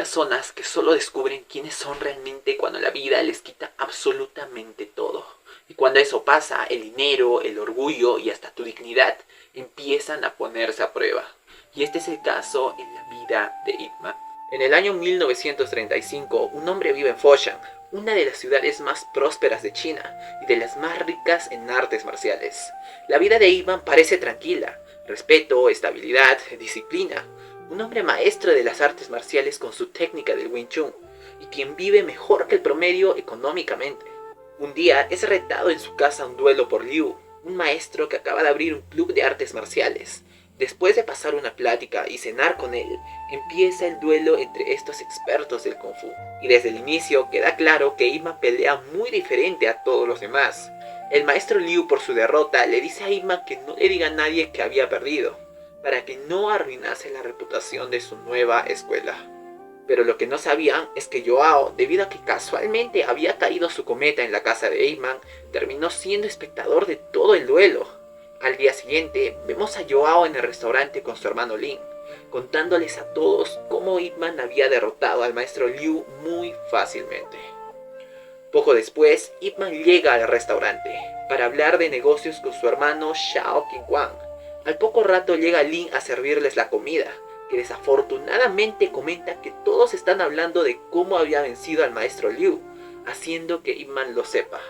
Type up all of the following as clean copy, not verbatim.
personas que solo descubren quiénes son realmente cuando la vida les quita absolutamente todo. Y cuando eso pasa, el dinero, el orgullo y hasta tu dignidad empiezan a ponerse a prueba. Y este es el caso en la vida de Ip Man. En el año 1935, un hombre vive en Foshan, una de las ciudades más prósperas de China y de las más ricas en artes marciales. La vida de Ip Man parece tranquila: respeto, estabilidad, disciplina. Un hombre maestro de las artes marciales con su técnica del Wing Chun, y quien vive mejor que el promedio económicamente. Un día es retado en su casa a un duelo por Liu, un maestro que acaba de abrir un club de artes marciales. Después de pasar una plática y cenar con él, empieza el duelo entre estos expertos del Kung Fu. Y desde el inicio queda claro que Ip Man pelea muy diferente a todos los demás. El maestro Liu, por su derrota, le dice a Ip Man que no le diga a nadie que había perdido, para que no arruinase la reputación de su nueva escuela. Pero lo que no sabían es que Joao, debido a que casualmente había caído su cometa en la casa de Ip Man, terminó siendo espectador de todo el duelo. Al día siguiente, vemos a Joao en el restaurante con su hermano Lin, contándoles a todos cómo Ip Man había derrotado al maestro Liu muy fácilmente. Poco después, Ip Man llega al restaurante para hablar de negocios con su hermano Xiao Qingguang. Al poco rato llega Lin a servirles la comida, que desafortunadamente comenta que todos están hablando de cómo había vencido al maestro Liu, haciendo que Ip Man lo sepa.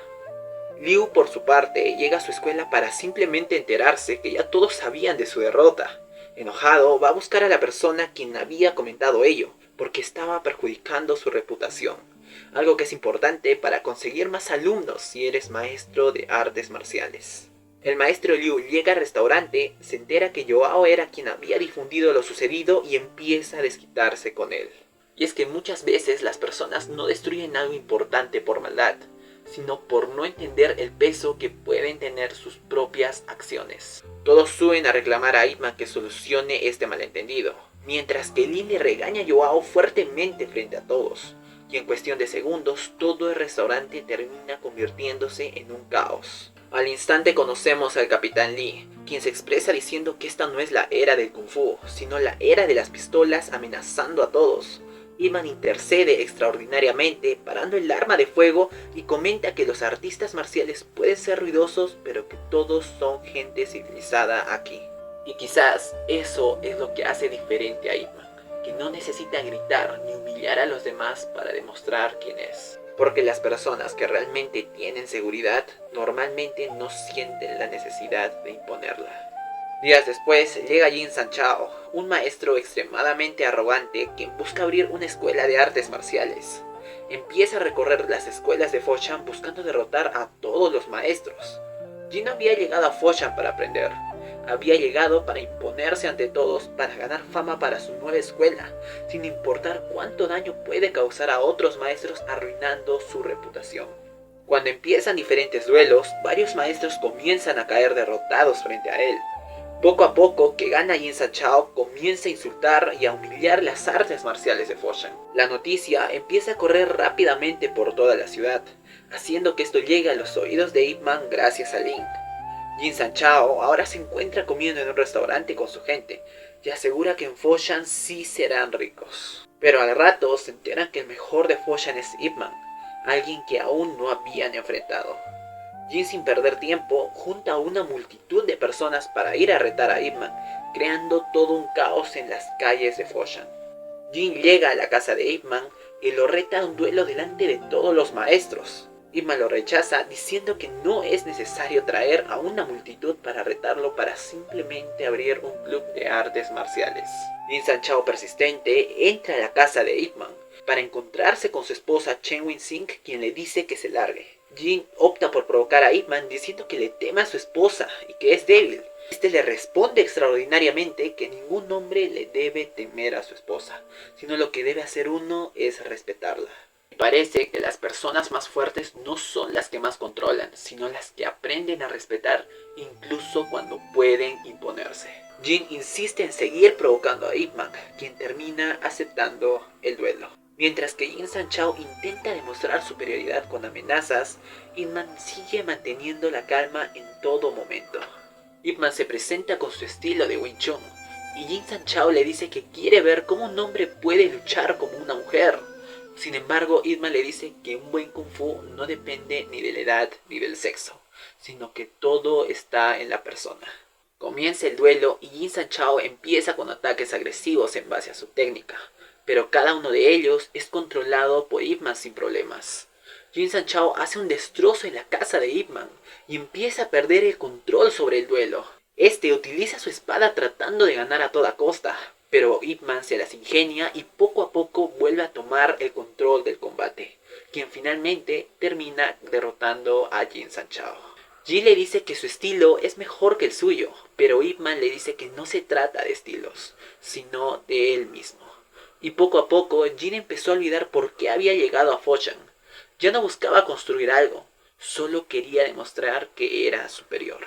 Liu, por su parte, llega a su escuela para simplemente enterarse que ya todos sabían de su derrota. Enojado, va a buscar a la persona quien había comentado ello, porque estaba perjudicando su reputación, algo que es importante para conseguir más alumnos si eres maestro de artes marciales. El maestro Liu llega al restaurante, se entera que Joao era quien había difundido lo sucedido y empieza a desquitarse con él. Y es que muchas veces las personas no destruyen algo importante por maldad, sino por no entender el peso que pueden tener sus propias acciones. Todos suben a reclamar a Ip Man que solucione este malentendido, mientras que Lin le regaña a Joao fuertemente frente a todos, y en cuestión de segundos todo el restaurante termina convirtiéndose en un caos. Al instante conocemos al Capitán Lee, quien se expresa diciendo que esta no es la era del Kung Fu, sino la era de las pistolas amenazando a todos. Ip Man intercede extraordinariamente, parando el arma de fuego, y comenta que los artistas marciales pueden ser ruidosos, pero que todos son gente civilizada aquí. Y quizás eso es lo que hace diferente a Ip Man, que no necesita gritar ni humillar a los demás para demostrar quién es. Porque las personas que realmente tienen seguridad normalmente no sienten la necesidad de imponerla. Días después llega Jin Sanchao, un maestro extremadamente arrogante quien busca abrir una escuela de artes marciales. Empieza a recorrer las escuelas de Foshan buscando derrotar a todos los maestros. Jin no había llegado a Foshan para aprender, había llegado para imponerse ante todos, para ganar fama para su nueva escuela, sin importar cuánto daño puede causar a otros maestros arruinando su reputación. Cuando empiezan diferentes duelos, varios maestros comienzan a caer derrotados frente a él. Poco a poco, que gana Jin Sanchao comienza a insultar y a humillar las artes marciales de Foshan. La noticia empieza a correr rápidamente por toda la ciudad, haciendo que esto llegue a los oídos de Ip Man gracias a Lin. Jin Sanchao ahora se encuentra comiendo en un restaurante con su gente y asegura que en Foshan sí serán ricos. Pero al rato se enteran que el mejor de Foshan es Ip Man, alguien que aún no habían enfrentado. Jin, sin perder tiempo, junta a una multitud de personas para ir a retar a Ip Man, creando todo un caos en las calles de Foshan. Jin llega a la casa de Ip Man y lo reta a un duelo delante de todos los maestros. Ip Man lo rechaza diciendo que no es necesario traer a una multitud para retarlo para simplemente abrir un club de artes marciales. Jin Sanchao, persistente, entra a la casa de Ip Man para encontrarse con su esposa Chen Wing-sing, quien le dice que se largue. Jin opta por provocar a Ip Man diciendo que le teme a su esposa y que es débil. Este le responde extraordinariamente que ningún hombre le debe temer a su esposa, sino lo que debe hacer uno es respetarla. Parece que las personas más fuertes no son las que más controlan, sino las que aprenden a respetar incluso cuando pueden imponerse. Jin insiste en seguir provocando a Ip Man, quien termina aceptando el duelo. Mientras que Jin Sanchao intenta demostrar superioridad con amenazas, Ip Man sigue manteniendo la calma en todo momento. Ip Man se presenta con su estilo de Wing Chun, y Jin Sanchao le dice que quiere ver cómo un hombre puede luchar como una mujer. mujer. Sin embargo, Ip Man le dice que un buen kung fu no depende ni de la edad ni del sexo, sino que todo está en la persona. Comienza el duelo y Jin San Chao empieza con ataques agresivos en base a su técnica, pero cada uno de ellos es controlado por Ip Man sin problemas. Jin San Chao hace un destrozo en la casa de Ip Man y empieza a perder el control sobre el duelo. Este utiliza su espada tratando de ganar a toda costa, pero Ip Man se las ingenia y poco a poco vuelve a tomar el control del combate, quien finalmente termina derrotando a Jin San Chao. Ji le dice que su estilo es mejor que el suyo, pero Ip Man le dice que no se trata de estilos, sino de él mismo. Y poco a poco Jin empezó a olvidar por qué había llegado a Foshan. Ya no buscaba construir algo, solo quería demostrar que era superior.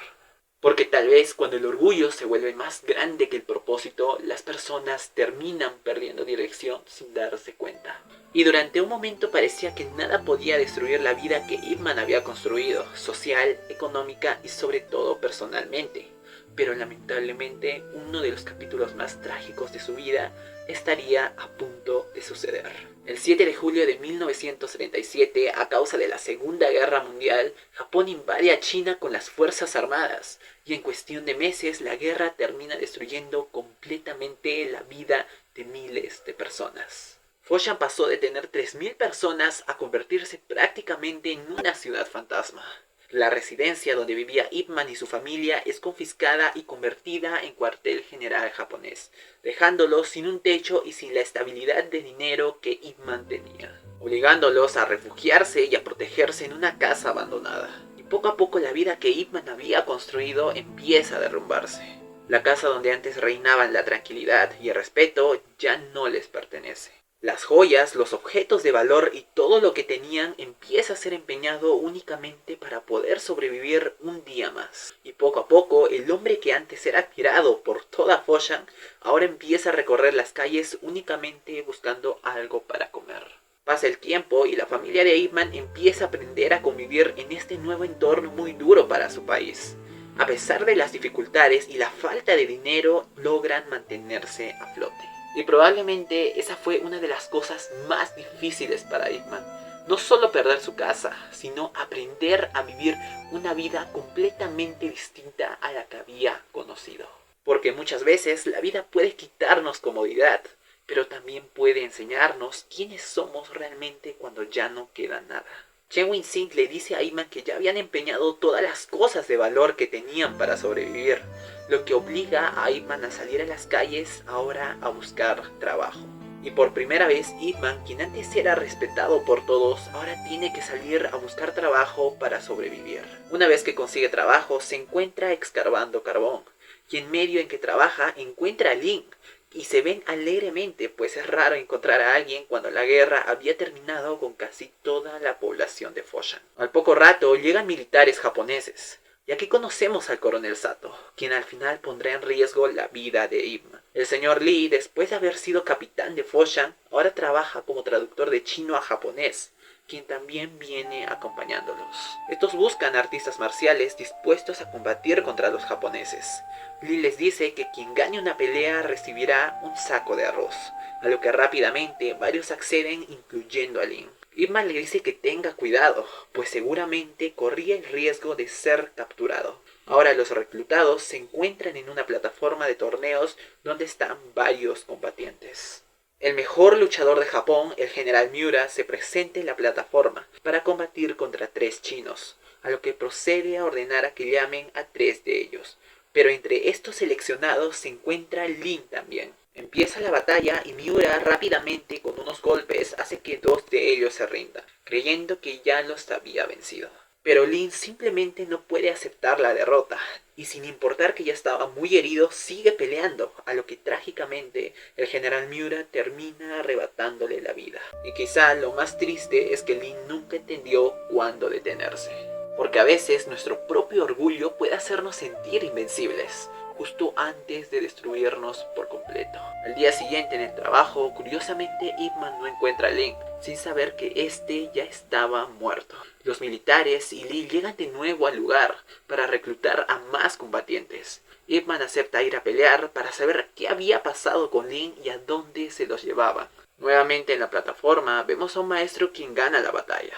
Porque tal vez cuando el orgullo se vuelve más grande que el propósito, las personas terminan perdiendo dirección sin darse cuenta. Y durante un momento parecía que nada podía destruir la vida que Ip Man había construido, social, económica y sobre todo personalmente. Pero lamentablemente uno de los capítulos más trágicos de su vida estaría a punto de suceder. El 7 de julio de 1937, a causa de la Segunda Guerra Mundial, Japón invade a China con las fuerzas armadas, y en cuestión de meses la guerra termina destruyendo completamente la vida de miles de personas. Foshan pasó de tener 3.000 personas a convertirse prácticamente en una ciudad fantasma. La residencia donde vivía Ip Man y su familia es confiscada y convertida en cuartel general japonés, dejándolos sin un techo y sin la estabilidad de dinero que Ip Man tenía, obligándolos a refugiarse y a protegerse en una casa abandonada. Y poco a poco la vida que Ip Man había construido empieza a derrumbarse. La casa donde antes reinaban la tranquilidad y el respeto ya no les pertenece. Las joyas, los objetos de valor y todo lo que tenían empieza a ser empeñado únicamente para poder sobrevivir un día más. Y poco a poco, el hombre que antes era admirado por toda Foshan, ahora empieza a recorrer las calles únicamente buscando algo para comer. Pasa el tiempo y la familia de Ip Man empieza a aprender a convivir en este nuevo entorno muy duro para su país. A pesar de las dificultades y la falta de dinero, logran mantenerse a flote. Y probablemente esa fue una de las cosas más difíciles para Ip Man. No solo perder su casa, sino aprender a vivir una vida completamente distinta a la que había conocido. Porque muchas veces la vida puede quitarnos comodidad, pero también puede enseñarnos quiénes somos realmente cuando ya no queda nada. Chen Wing-sing le dice a Ip Man que ya habían empeñado todas las cosas de valor que tenían para sobrevivir, lo que obliga a Ip Man a salir a las calles ahora a buscar trabajo. Y por primera vez Ip Man, quien antes era respetado por todos, ahora tiene que salir a buscar trabajo para sobrevivir. Una vez que consigue trabajo, se encuentra escarbando carbón, y en medio en que trabaja encuentra a Lin, y se ven alegremente, pues es raro encontrar a alguien cuando la guerra había terminado con casi toda la población de Foshan. Al poco rato llegan militares japoneses, y aquí conocemos al coronel Sato, quien al final pondrá en riesgo la vida de Ip Man. El señor Lee, después de haber sido capitán de Foshan, ahora trabaja como traductor de chino a japonés, quien también viene acompañándolos. Estos buscan artistas marciales dispuestos a combatir contra los japoneses. Lee les dice que quien gane una pelea recibirá un saco de arroz, a lo que rápidamente varios acceden, incluyendo a Lin. Ip Man le dice que tenga cuidado, pues seguramente corría el riesgo de ser capturado. Ahora los reclutados se encuentran en una plataforma de torneos donde están varios combatientes. El mejor luchador de Japón, el general Miura, se presenta en la plataforma para combatir contra 3 chinos, a lo que procede a ordenar a que llamen a 3 de ellos. Pero entre estos seleccionados se encuentra Lin también. Empieza la batalla y Miura rápidamente con unos golpes hace que 2 de ellos se rindan, creyendo que ya los había vencido. Pero Lin simplemente no puede aceptar la derrota, y sin importar que ya estaba muy herido, sigue peleando, a lo que trágicamente el general Miura termina arrebatándole la vida. Y quizá lo más triste es que Lin nunca entendió cuándo detenerse. Porque a veces nuestro propio orgullo puede hacernos sentir invencibles, justo antes de destruirnos por completo. Al día siguiente en el trabajo, curiosamente Ip Man no encuentra a Lin, sin saber que este ya estaba muerto. Los militares y Lee llegan de nuevo al lugar para reclutar a más combatientes. Ip Man acepta ir a pelear para saber qué había pasado con Lin y a dónde se los llevaban. Nuevamente en la plataforma vemos a un maestro quien gana la batalla.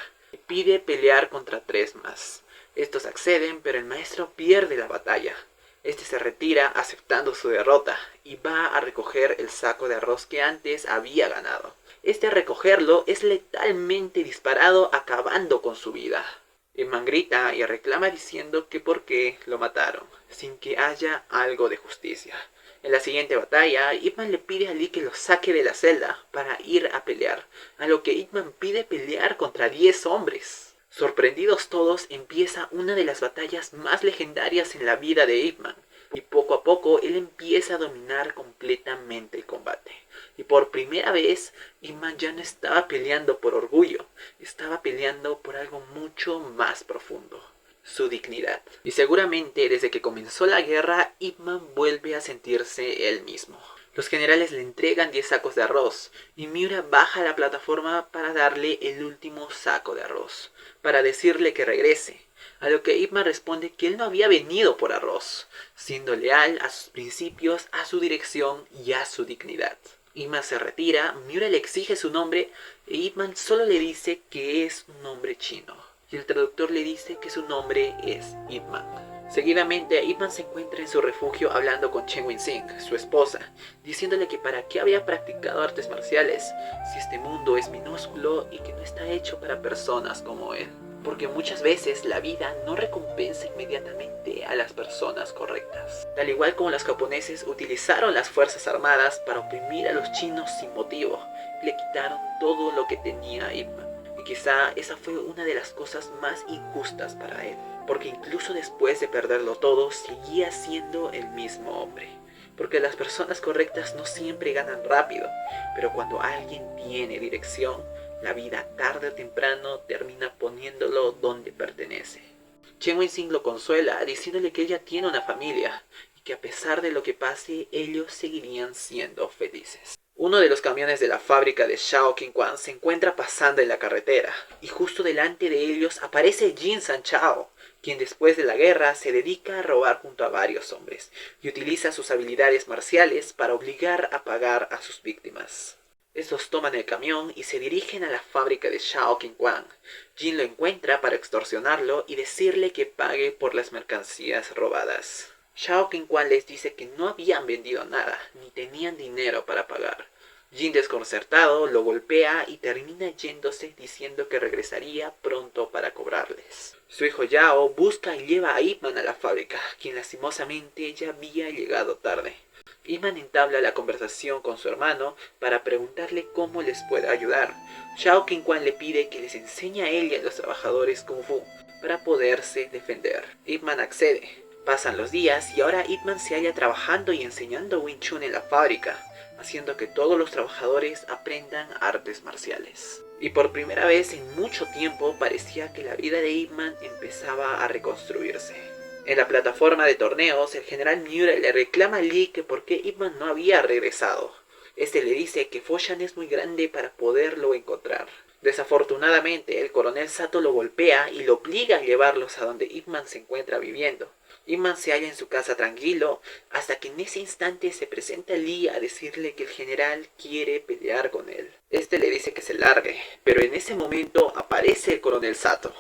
Pide pelear contra 3 más. Estos acceden, pero el maestro pierde la batalla. Este se retira aceptando su derrota y va a recoger el saco de arroz que antes había ganado. Este al recogerlo es letalmente disparado, acabando con su vida. Eggman grita y reclama diciendo que por qué lo mataron, sin que haya algo de justicia. En la siguiente batalla, Eggman le pide a Lee que lo saque de la celda para ir a pelear, a lo que Eggman pide pelear contra 10 hombres. Sorprendidos todos, empieza una de las batallas más legendarias en la vida de Eggman, y poco a poco él empieza a dominar completamente el combate. Y por primera vez, Eggman ya no estaba peleando por orgullo, estaba peleando por algo mucho más profundo: su dignidad. Y seguramente desde que comenzó la guerra, Eggman vuelve a sentirse él mismo. Los generales le entregan 10 sacos de arroz, y Miura baja a la plataforma para darle el último saco de arroz, para decirle que regrese, a lo que Eggman responde que él no había venido por arroz, siendo leal a sus principios, a su dirección y a su dignidad. Eggman se retira, Miura le exige su nombre, y Eggman solo le dice que es un nombre chino, y el traductor le dice que su nombre es Eggman. Seguidamente, Eggman se encuentra en su refugio hablando con Chen Wenxing, su esposa, diciéndole que para qué había practicado artes marciales si este mundo es minúsculo y que no está hecho para personas como él. Porque muchas veces la vida no recompensa inmediatamente a las personas correctas. Al igual como los japoneses utilizaron las fuerzas armadas para oprimir a los chinos sin motivo, le quitaron todo lo que tenía Eggman. Y quizá esa fue una de las cosas más injustas para él, porque incluso después de perderlo todo, seguía siendo el mismo hombre. Porque las personas correctas no siempre ganan rápido, pero cuando alguien tiene dirección, la vida tarde o temprano termina poniéndolo donde pertenece. Chen Wenxing lo consuela diciéndole que ella tiene una familia y que a pesar de lo que pase, ellos seguirían siendo felices. Uno de los camiones de la fábrica de Shao Qingshan se encuentra pasando en la carretera, y justo delante de ellos aparece Jin Sanchao, quien después de la guerra se dedica a robar junto a varios hombres, y utiliza sus habilidades marciales para obligar a pagar a sus víctimas. Estos toman el camión y se dirigen a la fábrica de Shao Qingshan. Jin lo encuentra para extorsionarlo y decirle que pague por las mercancías robadas. Shao Qingshan les dice que no habían vendido nada, ni tenían dinero para pagar. Jin, desconcertado, lo golpea y termina yéndose diciendo que regresaría pronto para cobrarles. Su hijo Yao busca y lleva a Eggman a la fábrica, quien lastimosamente ya había llegado tarde. Eggman entabla la conversación con su hermano para preguntarle cómo les puede ayudar. Shao Qingshan le pide que les enseñe a él y a los trabajadores Kung Fu para poderse defender. Eggman accede. Pasan los días y ahora Eggman se halla trabajando y enseñando Wing Chun en la fábrica, haciendo que todos los trabajadores aprendan artes marciales. Y por primera vez en mucho tiempo parecía que la vida de Eggman empezaba a reconstruirse. En la plataforma de torneos, el general Miura le reclama a Lee que por qué Eggman no había regresado. Este le dice que Foshan es muy grande para poderlo encontrar. Desafortunadamente, el coronel Sato lo golpea y lo obliga a llevarlos a donde Eggman se encuentra viviendo. Eggman se halla en su casa tranquilo, hasta que en ese instante se presenta Lee a decirle que el general quiere pelear con él. Este le dice que se largue, pero en ese momento aparece el coronel Sato.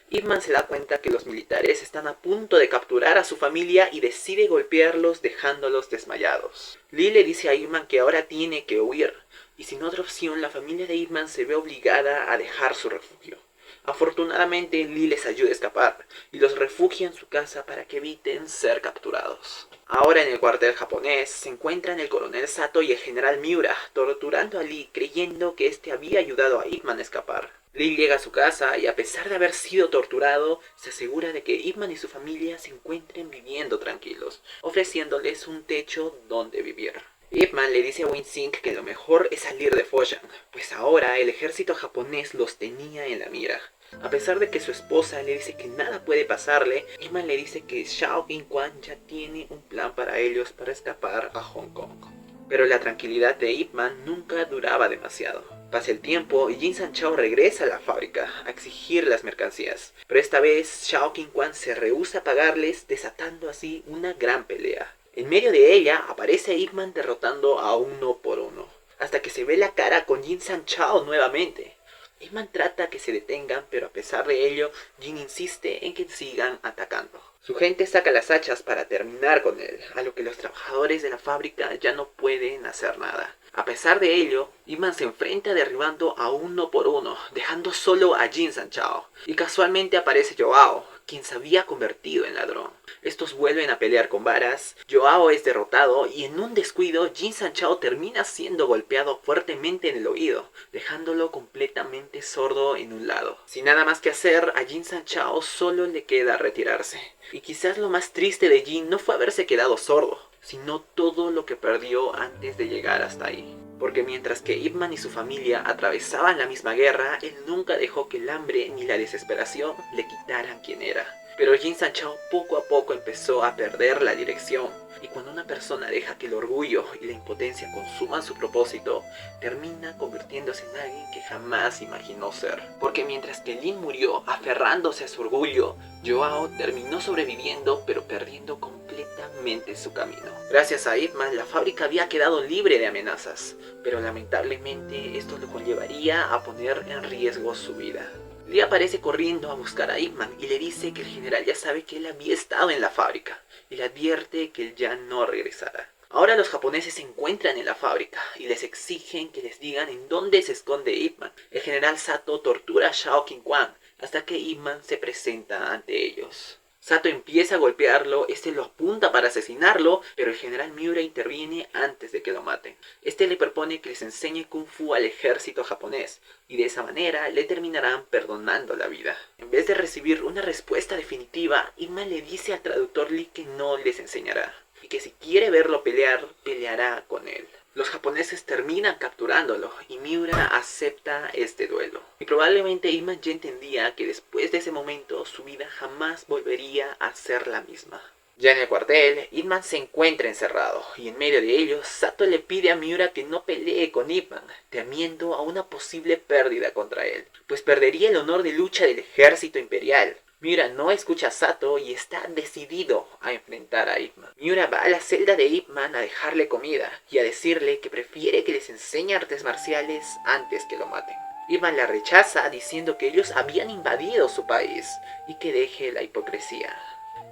Eggman se da cuenta que los militares están a punto de capturar a su familia y decide golpearlos dejándolos desmayados. Lee le dice a Eggman que ahora tiene que huir, y sin otra opción la familia de Eggman se ve obligada a dejar su refugio. Afortunadamente Lee les ayuda a escapar y los refugia en su casa para que eviten ser capturados. Ahora en el cuartel japonés se encuentran el coronel Sato y el general Miura torturando a Lee creyendo que este había ayudado a Eggman a escapar. Lee llega a su casa y a pesar de haber sido torturado, se asegura de que Eggman y su familia se encuentren viviendo tranquilos, ofreciéndoles un techo donde vivir. Eggman le dice a Wenxing que lo mejor es salir de Foshan, pues ahora el ejército japonés los tenía en la mira. A pesar de que su esposa le dice que nada puede pasarle, Eggman le dice que Shao Qingshan ya tiene un plan para ellos para escapar a Hong Kong. Pero la tranquilidad de Eggman nunca duraba demasiado. Pasa el tiempo y Jin Sanchao regresa a la fábrica a exigir las mercancías, pero esta vez Shao Qingshan se rehúsa a pagarles, desatando así una gran pelea. En medio de ella aparece Eggman derrotando a uno por uno. hasta que se ve la cara con Jin Sanchao nuevamente. Ip Man trata que se detengan, pero a pesar de ello, Jin insiste en que sigan atacando. Su gente saca las hachas para terminar con él, a lo que los trabajadores de la fábrica ya no pueden hacer nada. A pesar de ello, Ip Man se enfrenta derribando a uno por uno, dejando solo a Jin Sanchao. Y casualmente aparece Joao, quien se había convertido en ladrón. Estos vuelven a pelear con varas, Joao es derrotado y en un descuido Jin Sanchao termina siendo golpeado fuertemente en el oído, dejándolo completamente sordo en un lado. Sin nada más que hacer, a Jin Sanchao solo le queda retirarse. Y quizás lo más triste de Jin no fue haberse quedado sordo, sino todo lo que perdió antes de llegar hasta ahí. Porque mientras que Ip Man y su familia atravesaban la misma guerra, él nunca dejó que el hambre ni la desesperación le quitaran quien era. Pero Jin Sanchao poco a poco empezó a perder la dirección. Y cuando una persona deja que el orgullo y la impotencia consuman su propósito, termina convirtiéndose en alguien que jamás imaginó ser. Porque mientras que Lin murió aferrándose a su orgullo, Joao terminó sobreviviendo pero perdiendo completamente su camino. Gracias a Ip Man, la fábrica había quedado libre de amenazas, pero lamentablemente esto lo conllevaría a poner en riesgo su vida. Lee aparece corriendo a buscar a Ip Man y le dice que el general ya sabe que él había estado en la fábrica y le advierte que él ya no regresará. Ahora los japoneses se encuentran en la fábrica y les exigen que les digan en dónde se esconde Ip Man. El general Sato tortura a Shao King-Kwan hasta que Ip Man se presenta ante ellos. Sato empieza a golpearlo, este lo apunta para asesinarlo, pero el general Miura interviene antes de que lo maten. Este le propone que les enseñe Kung Fu al ejército japonés, y de esa manera le terminarán perdonando la vida. En vez de recibir una respuesta definitiva, Ip Man le dice al traductor Lee que no les enseñará, y que si quiere verlo pelear, peleará con él. Los japoneses terminan capturándolo y Miura acepta este duelo. Y probablemente Ip Man ya entendía que después de ese momento su vida jamás volvería a ser la misma. Ya en el cuartel, Ip Man se encuentra encerrado y en medio de ello, Sato le pide a Miura que no pelee con Ip Man, temiendo a una posible pérdida contra él, pues perdería el honor de lucha del ejército imperial. Miura no escucha a Sato y está decidido a enfrentar a Ip Man. Miura va a la celda de Ip Man a dejarle comida y a decirle que prefiere que les enseñe artes marciales antes que lo maten. Ip Man la rechaza diciendo que ellos habían invadido su país y que deje la hipocresía.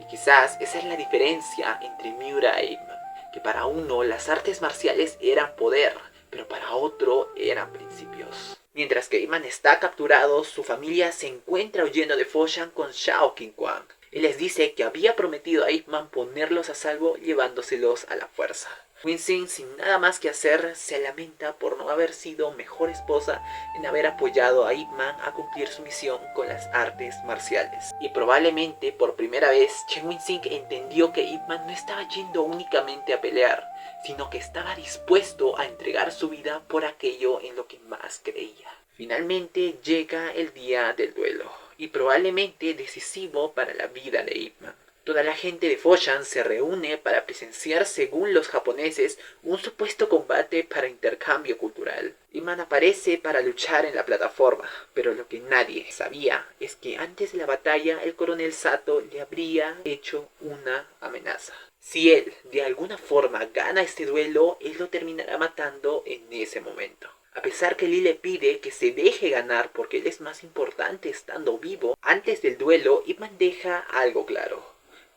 Y quizás esa es la diferencia entre Miura e Ip Man, que para uno las artes marciales eran poder, pero para otro eran principios. Mientras que Ip Man está capturado, su familia se encuentra huyendo de Foshan con Shao King-Kwan. Él les dice que había prometido a Ip Man ponerlos a salvo llevándoselos a la fuerza. Win-Sing, sin nada más que hacer, se lamenta por no haber sido mejor esposa en haber apoyado a Ip Man a cumplir su misión con las artes marciales. Y probablemente por primera vez, Chen Win-Sing entendió que Ip Man no estaba yendo únicamente a pelear, sino que estaba dispuesto a entregar su vida por aquello en lo que más creía. Finalmente llega el día del duelo, y probablemente decisivo para la vida de Ip Man. Toda la gente de Foshan se reúne para presenciar, según los japoneses, un supuesto combate para intercambio cultural. Ip Man aparece para luchar en la plataforma, pero lo que nadie sabía es que antes de la batalla el coronel Sato le habría hecho una amenaza. Si él de alguna forma gana este duelo, él lo terminará matando en ese momento. A pesar que Lee le pide que se deje ganar porque él es más importante estando vivo, antes del duelo Ip Man deja algo claro: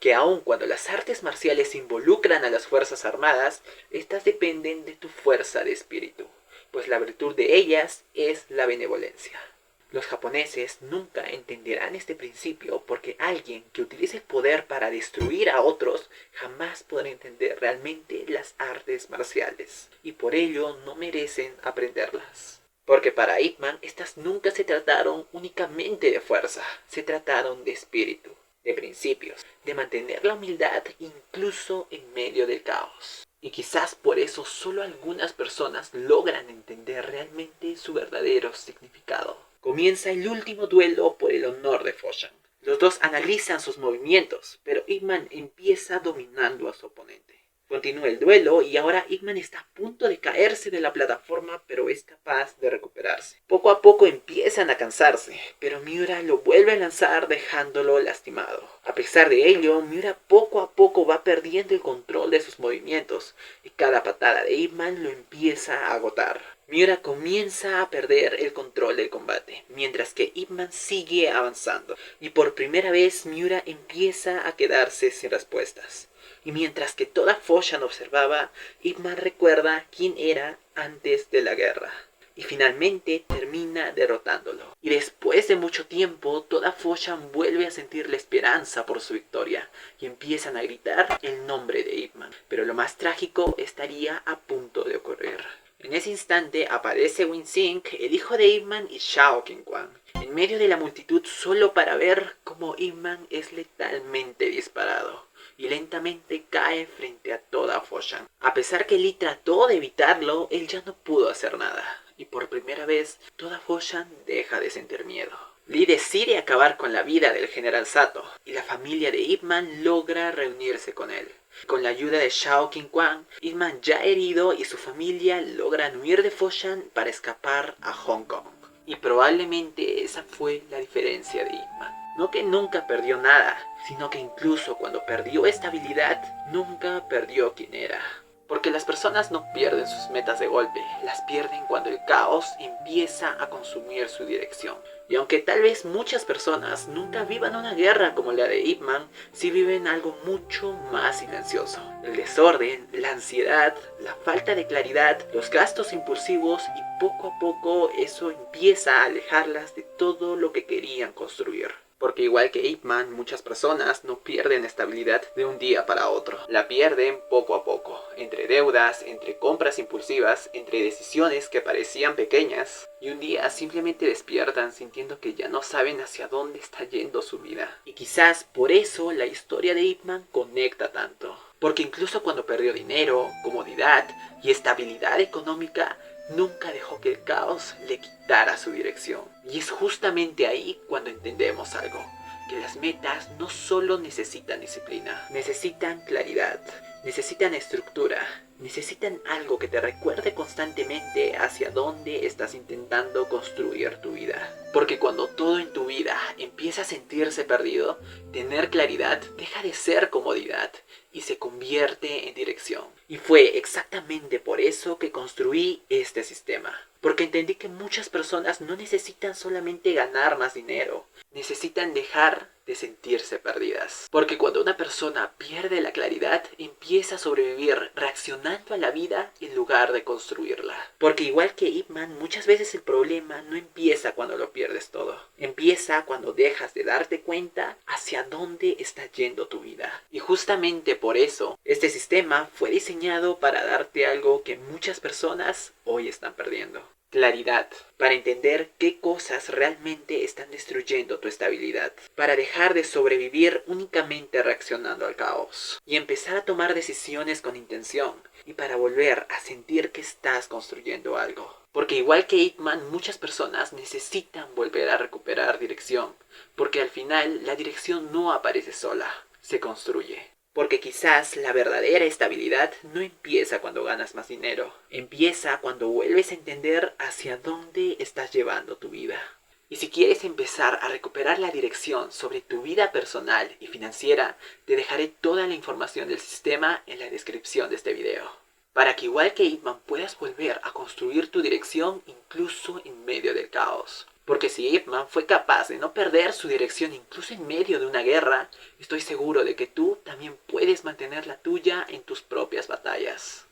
que aun cuando las artes marciales involucran a las fuerzas armadas, estas dependen de tu fuerza de espíritu, pues la virtud de ellas es la benevolencia. Los japoneses nunca entenderán este principio porque alguien que utilice el poder para destruir a otros jamás podrá entender realmente las artes marciales, y por ello no merecen aprenderlas. Porque para Ip Man estas nunca se trataron únicamente de fuerza, se trataron de espíritu, de principios, de mantener la humildad incluso en medio del caos. Y quizás por eso solo algunas personas logran entender realmente su verdadero significado. Comienza el último duelo por el honor de Foshan. Los dos analizan sus movimientos, pero Ip Man empieza dominando a su oponente. Continúa el duelo y ahora Ip Man está a punto de caerse de la plataforma, pero es capaz de recuperarse. Poco a poco empieza empiezan a cansarse, pero Miura lo vuelve a lanzar dejándolo lastimado. A pesar de ello, Miura poco a poco va perdiendo el control de sus movimientos y cada patada de Ip Man lo empieza a agotar. Miura comienza a perder el control del combate, mientras que Ip Man sigue avanzando, y por primera vez Miura empieza a quedarse sin respuestas. Y mientras que toda Foshan observaba, Ip Man recuerda quién era antes de la guerra. Y finalmente termina derrotándolo. Y después de mucho tiempo, toda Foshan vuelve a sentir la esperanza por su victoria, y empiezan a gritar el nombre de Ip Man. Pero lo más trágico estaría a punto de ocurrir. En ese instante aparece Winsync, el hijo de Ip Man y Shao Qianquan, en medio de la multitud solo para ver cómo Ip Man es letalmente disparado y lentamente cae frente a toda Foshan. A pesar que Lee trató de evitarlo, él ya no pudo hacer nada, y por primera vez toda Foshan deja de sentir miedo. Lee decide acabar con la vida del general Sato, y la familia de Ip Man logra reunirse con él. Con la ayuda de Shao Qianquan, Ip Man ya herido y su familia logran huir de Foshan para escapar a Hong Kong. Y probablemente esa fue la diferencia de Ip Man. No que nunca perdió nada, sino que incluso cuando perdió esta habilidad, nunca perdió quién era. Porque las personas no pierden sus metas de golpe, las pierden cuando el caos empieza a consumir su dirección. Y aunque tal vez muchas personas nunca vivan una guerra como la de Ip Man, sí viven algo mucho más silencioso. El desorden, la ansiedad, la falta de claridad, los gastos impulsivos y poco a poco eso empieza a alejarlas de todo lo que querían construir. Porque igual que Ip Man, muchas personas no pierden estabilidad de un día para otro. La pierden poco a poco, entre deudas, entre compras impulsivas, entre decisiones que parecían pequeñas. Y un día simplemente despiertan sintiendo que ya no saben hacia dónde está yendo su vida. Y quizás por eso la historia de Ip Man conecta tanto. Porque incluso cuando perdió dinero, comodidad y estabilidad económica, nunca dejó que el caos le quitara su dirección. Y es justamente ahí cuando entendemos algo, que las metas no solo necesitan disciplina, necesitan claridad, necesitan estructura, necesitan algo que te recuerde constantemente hacia dónde estás intentando construir tu vida. Porque cuando todo en tu vida empieza a sentirse perdido, tener claridad deja de ser comodidad y se convierte en dirección. Y fue exactamente por eso que construí este sistema. Porque entendí que muchas personas no necesitan solamente ganar más dinero, necesitan dejar de sentirse perdidas. Porque cuando una persona pierde la claridad, empieza a sobrevivir reaccionando a la vida en lugar de construirla. Porque igual que Ip Man, muchas veces el problema no empieza cuando lo pierdes todo. Empieza cuando dejas de darte cuenta hacia dónde está yendo tu vida. Y justamente por eso, este sistema fue diseñado para darte algo que muchas personas hoy están perdiendo. Claridad, para entender qué cosas realmente están destruyendo tu estabilidad, para dejar de sobrevivir únicamente reaccionando al caos y empezar a tomar decisiones con intención y para volver a sentir que estás construyendo algo. Porque igual que Ip Man, muchas personas necesitan volver a recuperar dirección, porque al final la dirección no aparece sola, se construye. Porque quizás la verdadera estabilidad no empieza cuando ganas más dinero. Empieza cuando vuelves a entender hacia dónde estás llevando tu vida. Y si quieres empezar a recuperar la dirección sobre tu vida personal y financiera, te dejaré toda la información del sistema en la descripción de este video. Para que igual que Ip Man puedas volver a construir tu dirección incluso en medio del caos. Porque si Ip Man fue capaz de no perder su dirección incluso en medio de una guerra, estoy seguro de que tú también puedes mantener la tuya en tus propias batallas.